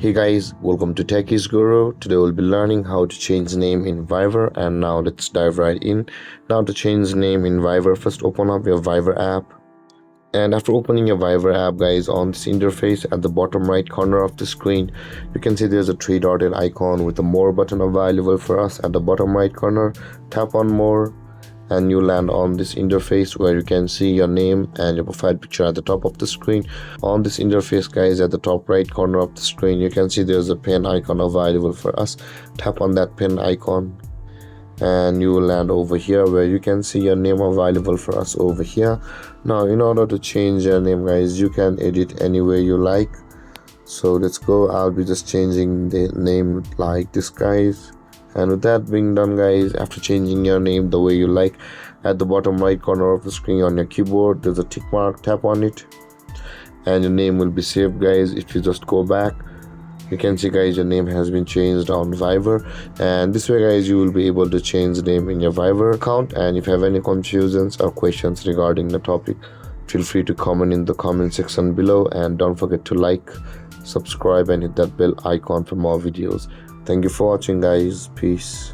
Hey guys, welcome to Techies Guru. Today we'll be learning how to change name in Fiverr, and now let's dive right in. Now to change name in Fiverr, first open up your Fiverr app. And after opening your Fiverr app, guys, on this interface at the bottom right corner of the screen, you can see there's a three-dotted icon with a more button available for us at the bottom right corner. Tap on more and you land on this interface where you can see your name and your profile picture at the top of the screen. On this interface, guys, at the top right corner of the screen, you can see there's a pen icon available for us. Tap on that pen icon and you will land over here where you can see your name available for us over here. Now in order to change your name, guys, you can edit any way you like. So let's go. I'll be just changing the name like this, guys. And with that being done, guys, after changing your name the way you like, at the bottom right corner of the screen on your keyboard there's a tick mark. Tap on it and your name will be saved, guys. If you just go back, you can see, guys, your name has been changed on Fiverr, and this way, guys, you will be able to change the name in your Fiverr account. And if you have any confusions or questions regarding the topic, feel free to comment in the comment section below, and don't forget to like, subscribe and hit that bell icon for more videos. Thank you for watching, guys. Peace.